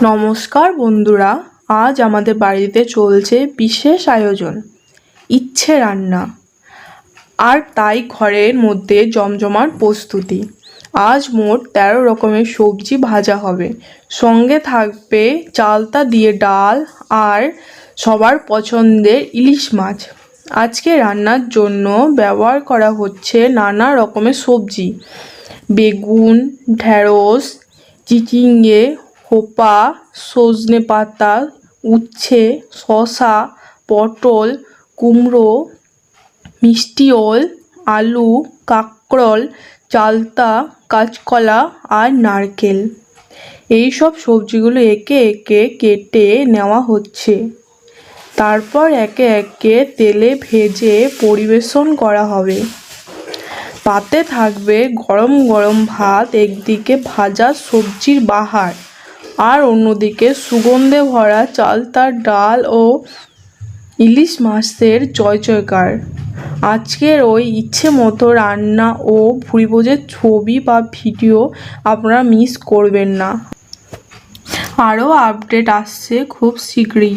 নমস্কার বন্ধুরা, আজ আমাদের বাড়িতে চলছে বিশেষ আয়োজন, ইচ্ছে রান্না। আর তাই ঘরের মধ্যে জমজমাট প্রস্তুতি। আজ মোট 13 রকমের সবজি ভাজা হবে, সঙ্গে থাকবে চালতা দিয়ে ডাল আর সবার পছন্দের ইলিশ মাছ। আজকে রান্নার জন্য ব্যবহার করা হচ্ছে নানা রকমের সবজি: বেগুন, ঢেঁড়স, চিচিঙ্গে, হোপা, সজনে পাতা, উচ্ছে, শসা, পটল, কুমড়ো, মিষ্টি ওল, আলু, কাঁকরোল, চালতা, কাঁচকলা আর নারকেল। এই সব সবজিগুলো একে একে কেটে নেওয়া হচ্ছে, তারপর একে একে তেলে ভেজে পরিবেশন করা হবে। পাতে থাকবে গরম গরম ভাত, একদিকে ভাজা সবজির বাহার আর অন্যদিকে সুগন্ধে ভরা চালতার ডাল ও ইলিশ মাছের জয়জয়কার। আজকের ওই ইচ্ছে মতো রান্না ও ভুরিভোজের ছবি বা ভিডিও আপনারা মিস করবেন না। আরও আপডেট আসছে খুব শীঘ্রই।